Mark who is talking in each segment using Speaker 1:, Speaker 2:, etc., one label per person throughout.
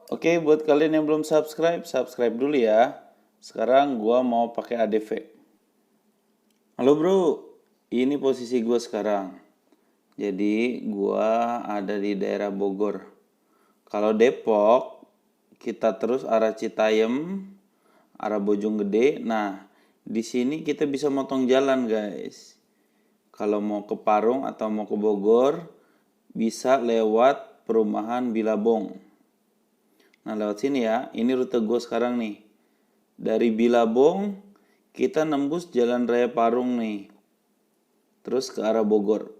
Speaker 1: Oke, buat kalian yang belum subscribe, subscribe dulu ya. Sekarang gua mau pakai ADV. Halo bro, ini posisi gua sekarang. Jadi gua ada di daerah Bogor. Kalau Depok, kita terus arah Citayam, arah Bojonggede. Nah, di sini kita bisa motong jalan guys. Kalau mau ke Parung atau mau ke Bogor, bisa lewat perumahan Bilabong. Nah lewat sini ya, ini rute gue sekarang nih. Dari Bilabong kita nembus Jalan Raya Parung nih. Terus ke arah Bogor.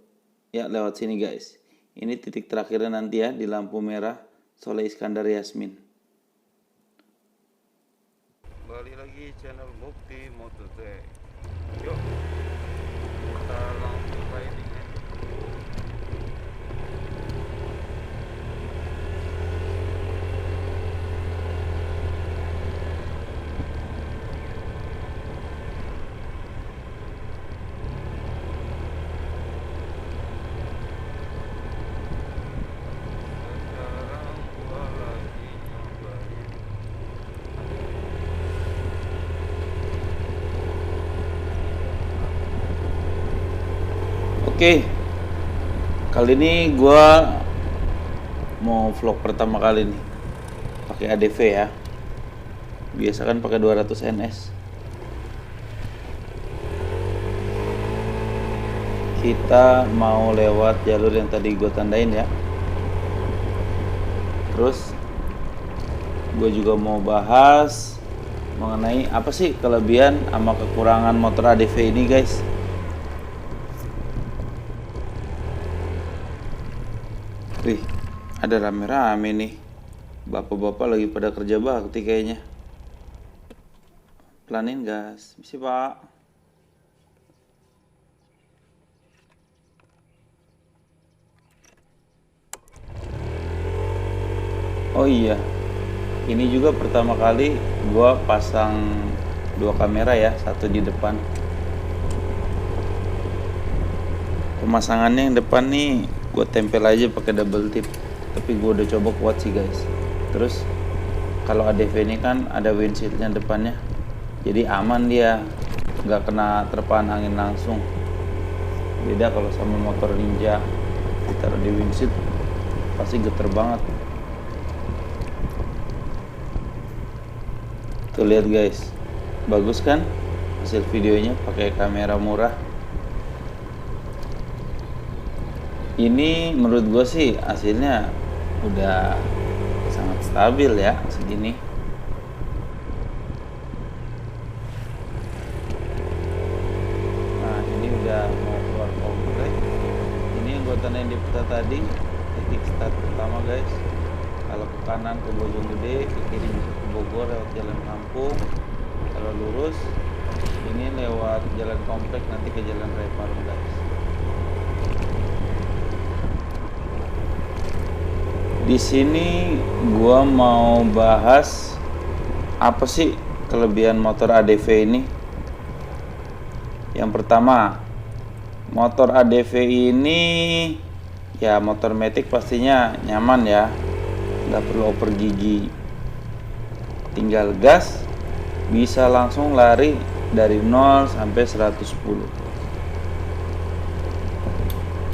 Speaker 1: Ya lewat sini guys. Ini titik terakhirnya nanti ya di lampu merah Soleh Iskandar Yasmin.
Speaker 2: Balik lagi channel Mukti Moto2. Yuk kita langsung riding ya. Sekarang gua lagi nyobain
Speaker 1: Oke, kali ini gue mau vlog pertama kali nih pakai ADV ya. Biasa kan pakai 200 NS. Kita mau lewat jalur yang tadi gue tandain ya. Terus gue juga mau bahas mengenai apa sih kelebihan sama kekurangan motor ADV ini guys. Wih, ada rame-rame nih. Bapak-bapak lagi pada kerja bakti kayaknya. Pelanin gas, bisa pak. Oh iya, ini juga pertama kali gua pasang dua kamera ya, satu di depan. Pemasangannya yang depan nih gue tempel aja pakai double tip, tapi gue udah coba kuat sih guys. Terus kalau ADV ini kan ada windshieldnya depannya, jadi aman dia, nggak kena terpaan angin langsung. Beda kalau sama motor Ninja, ditaruh di windshield pasti geter banget. Tuh lihat guys, bagus kan hasil videonya pakai kamera murah. Ini menurut gue sih hasilnya udah sangat stabil ya segini. Nah ini udah mau keluar komplek. Ini yang gue tandain di peta tadi, titik start pertama guys. Kalau ke kanan ke Bojonggede, ke kiri bisa ke Bogor lewat jalan kampung. Kalau lurus ini lewat jalan komplek nanti ke Jalan Raya Parung guys. Di sini gua mau bahas apa sih kelebihan motor ADV ini. Yang pertama, motor ADV ini ya motor matic pastinya nyaman ya, nggak perlu oper gigi, tinggal gas bisa langsung lari dari 0 sampai 110.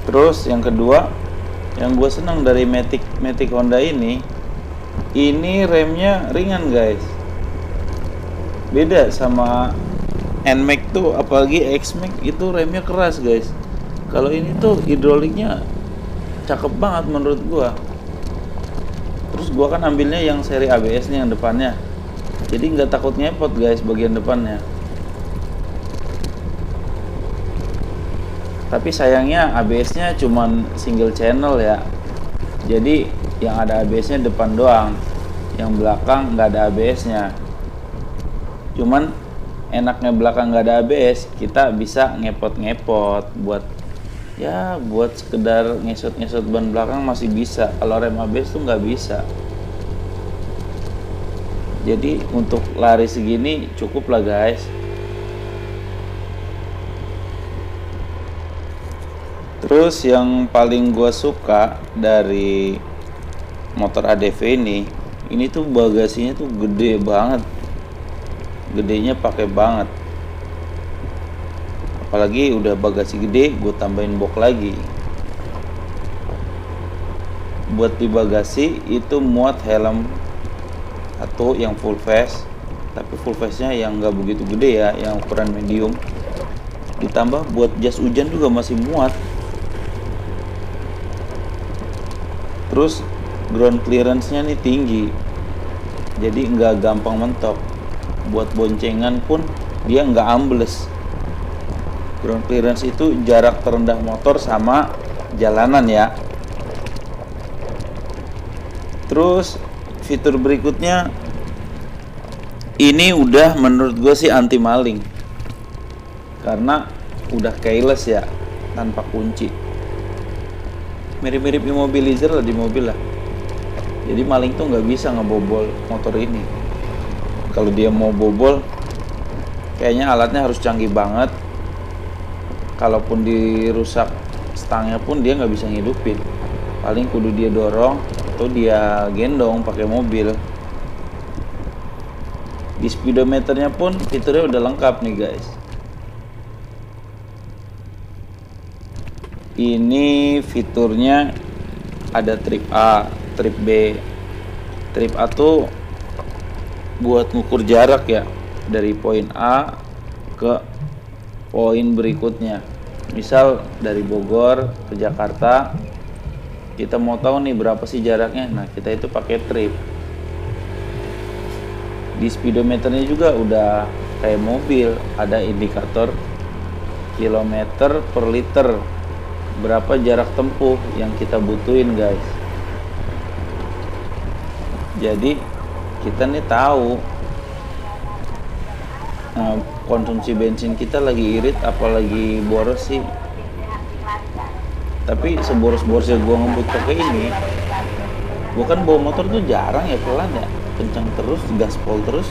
Speaker 1: Terus yang kedua, yang gue senang dari Matic Honda ini remnya ringan guys. Beda sama NMAX tuh, apalagi XMAX itu remnya keras guys. Kalau ini tuh hidroliknya cakep banget menurut gue. Terus gue kan ambilnya yang seri ABS nih yang depannya, jadi nggak takut ngepot guys bagian depannya. Tapi sayangnya ABS-nya cuman single channel ya. Jadi yang ada ABS-nya depan doang, yang belakang nggak ada ABS-nya. Cuman enaknya belakang nggak ada ABS, kita bisa ngepot-ngepot buat sekedar ngesot-ngesot ban belakang masih bisa. Kalau rem ABS tuh nggak bisa. Jadi untuk lari segini cukup lah guys. Terus yang paling gue suka dari motor ADV ini, Ini tuh bagasinya tuh gede banget, gedenya pakai banget. Apalagi udah bagasi gede, gue tambahin box lagi. Buat di bagasi itu muat helm atau yang full face, tapi full face nya yang nggak begitu gede ya, yang ukuran medium. Ditambah buat jas hujan juga masih muat. Terus ground clearance nya nih tinggi, jadi nggak gampang mentok. Buat boncengan pun dia nggak ambles. Ground clearance itu jarak terendah motor sama jalanan ya. Terus fitur berikutnya ini udah menurut gue sih anti maling, karena udah keyless ya, tanpa kunci. Mirip-mirip immobilizer lah di mobil lah. Jadi maling tuh nggak bisa ngebobol motor ini. Kalau dia mau bobol, kayaknya alatnya harus canggih banget. Kalaupun dirusak stangnya pun dia nggak bisa ngidupin. Paling kudu dia dorong atau dia gendong pakai mobil. Di speedometernya pun fiturnya udah lengkap nih guys. Ini fiturnya ada trip A, trip B. Trip A tuh buat ngukur jarak ya, dari poin A ke poin berikutnya. Misal dari Bogor ke Jakarta, kita mau tahu nih berapa sih jaraknya. Nah, kita itu pakai trip. Di speedometernya juga udah kayak mobil, ada indikator kilometer per liter, berapa jarak tempuh yang kita butuhin guys. Jadi kita nih tahu konsumsi bensin kita lagi irit apalagi boros sih. Tapi seboros-borosnya gua ngebut pakai ini, gua kan bawa motor tuh jarang ya, pelan ya, kencang terus, gaspol terus.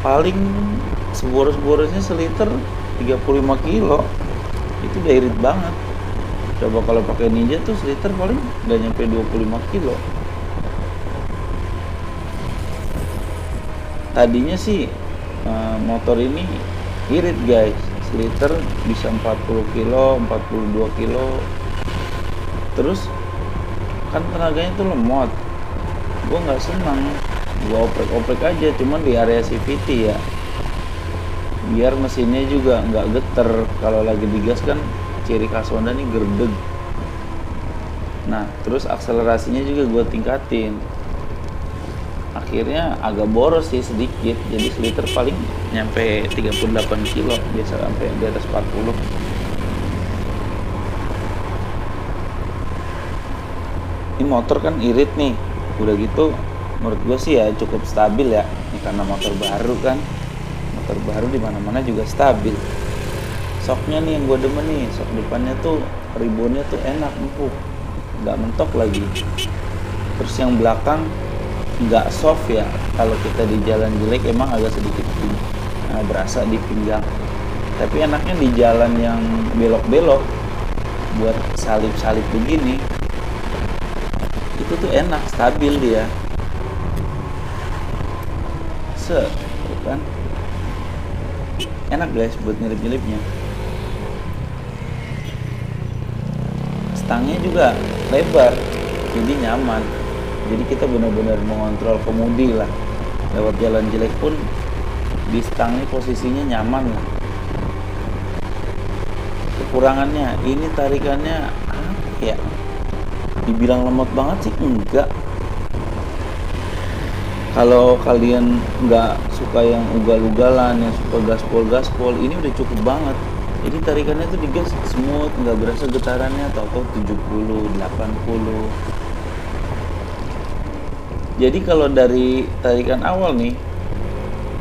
Speaker 1: Paling seboros-borosnya seliter 35 kilo, itu udah irit banget. Coba kalau pakai Ninja tuh seliter paling nggak nyampe 25 kilo. Tadinya sih motor ini irit guys, seliter bisa 40 kilo, 42 kilo. Terus kan tenaganya tuh lemot, gue nggak senang, gue oprek-oprek aja cuman di area CVT ya, biar mesinnya juga nggak geter. Kalau lagi digas kan ciri khas Honda nih gerdeg. Nah terus akselerasinya juga gue tingkatin, akhirnya agak boros sih sedikit, jadi seliter paling nyampe 38 kilo, biasa sampai di atas 40. Ini motor kan irit nih, udah gitu menurut gue sih ya cukup stabil ya, ini karena motor baru kan. Motor baru di mana-mana juga stabil. Shocknya nih yang gue demen nih, shock depannya tuh ribonnya tuh enak, empuk, nggak mentok lagi. Terus yang belakang nggak soft ya, kalau kita di jalan jelek emang agak sedikit berasa di pinggang. Tapi enaknya di jalan yang belok-belok buat salip-salip begini, itu tuh enak, stabil dia. Kan enak guys buat nyelip-nyelipnya. Stangnya juga lebar, jadi nyaman. Jadi kita benar-benar mengontrol kemudi lah. Lewat jalan jelek pun di stangnya posisinya nyaman lah. Kekurangannya ini tarikannya apa ya? Dibilang lemot banget sih enggak. Kalau kalian nggak suka yang ugal-ugalan, yang suka gaspol-gaspol, ini udah cukup banget. Jadi tarikannya tuh digas smooth, nggak berasa getarannya, atau 70, 80. Jadi kalau dari tarikan awal nih,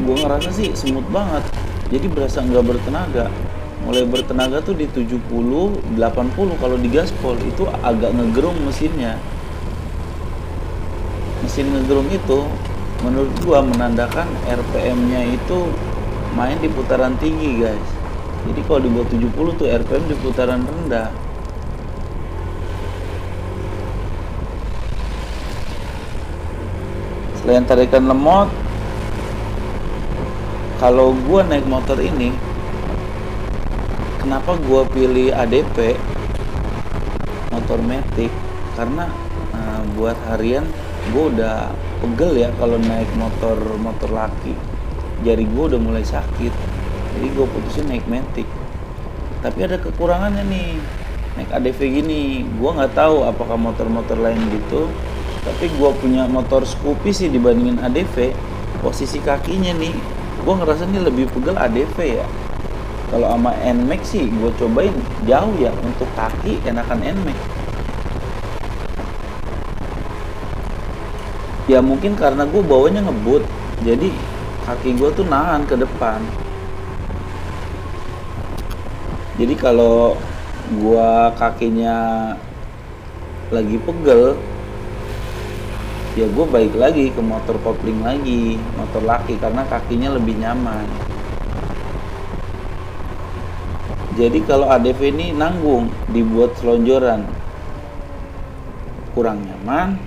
Speaker 1: gue ngerasa sih smooth banget. Jadi berasa nggak bertenaga. Mulai bertenaga tuh di 70, 80 kalau di gaspol itu agak ngegerung mesinnya. Mesin ngegerung itu menurut gua menandakan RPM-nya itu main di putaran tinggi guys. Jadi kalau di bawah 70 tuh RPM di putaran rendah. Selain tarikan lemot, kalau gua naik motor ini, kenapa gua pilih ADV motor matic? Karena buat harian gua udah pegel ya kalau naik motor laki. Jari gua udah mulai sakit. Jadi gua putusin naik matic. Tapi ada kekurangannya nih. Naik ADV gini, gua nggak tahu apakah motor-motor lain gitu. Tapi gua punya motor Scoopy sih dibandingin ADV. Posisi kakinya nih, gue ngerasa ini lebih pegel ADV ya. Kalau sama NMAX sih gue cobain jauh ya, untuk kaki enakan NMAX. Ya mungkin karena gue bawanya ngebut, jadi kaki gue tuh nahan ke depan. Jadi kalau gue kakinya lagi pegel, ya gue balik lagi ke motor kopling lagi, motor laki, karena kakinya lebih nyaman. Jadi kalau ADV ini nanggung, dibuat selonjoran kurang nyaman,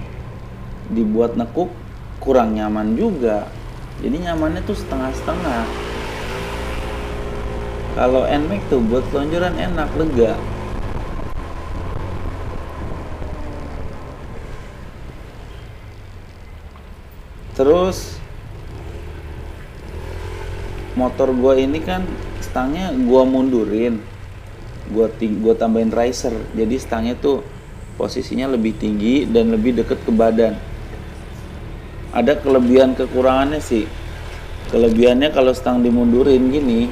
Speaker 1: dibuat nekuk kurang nyaman juga. Jadi nyamannya tuh setengah-setengah. Kalau NMAX tuh buat selonjoran enak, lega. Terus motor gua ini kan stangnya gua mundurin, gua tambahin riser, jadi stangnya tuh posisinya lebih tinggi dan lebih deket ke badan. Ada kelebihan kekurangannya sih. Kelebihannya kalau stang dimundurin gini,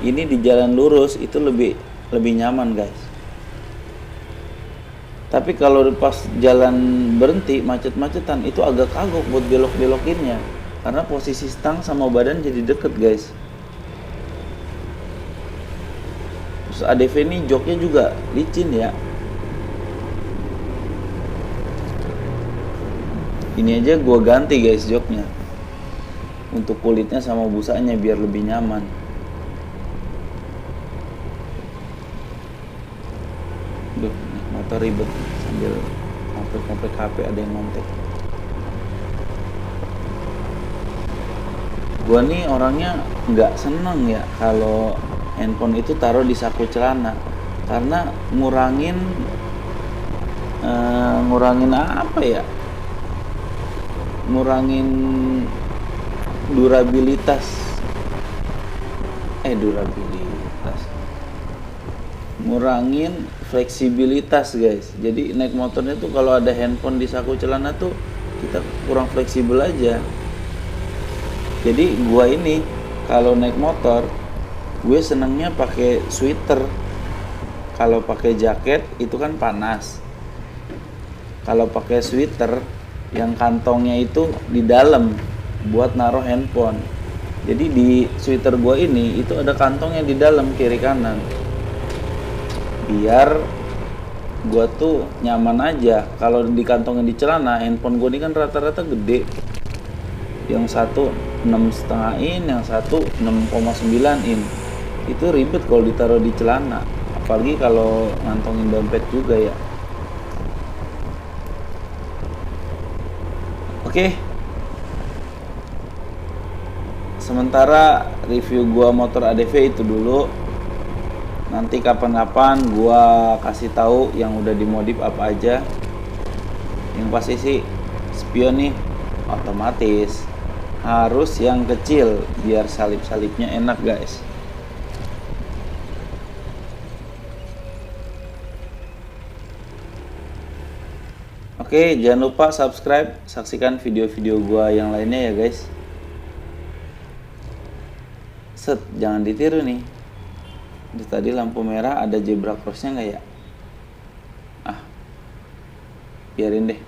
Speaker 1: ini di jalan lurus itu lebih nyaman guys. Tapi kalau pas jalan berhenti macet-macetan itu agak kagok buat belok-belokinnya, karena posisi stang sama badan jadi deket guys. Terus ADV ini joknya juga licin ya. Ini aja gua ganti guys joknya, untuk kulitnya sama busanya biar lebih nyaman. Duh, motor ribet sambil komplek HP, ada yang ngontek. Gua nih orangnya nggak seneng ya kalau handphone itu taruh di saku celana, karena ngurangin apa ya, ngurangin durabilitas, ngurangin fleksibilitas guys. Jadi naik motornya tuh kalau ada handphone di saku celana tuh kita kurang fleksibel aja. Jadi gua ini kalau naik motor gue senengnya pakai sweater. Kalau pakai jaket itu kan panas. Kalau pakai sweater yang kantongnya itu di dalam buat naruh handphone. Jadi di sweater gua ini itu ada kantongnya di dalam kiri kanan, biar gua tuh nyaman aja. Kalau di kantongnya di celana, handphone gua ini kan rata-rata gede, yang satu 6,5 in, yang satu 6,9 in. Itu ribet kalau ditaruh di celana, apalagi kalau ngantongin dompet juga ya. Oke. Sementara review gua motor ADV itu dulu. Nanti kapan-kapan gua kasih tahu yang udah dimodif apa aja. Yang pasti sih spion nih otomatis harus yang kecil biar salip-salipnya enak guys. Oke, jangan lupa subscribe, saksikan video-video gua yang lainnya ya guys. Jangan ditiru nih. Tadi lampu merah ada zebra crossnya nggak ya? Biarin deh.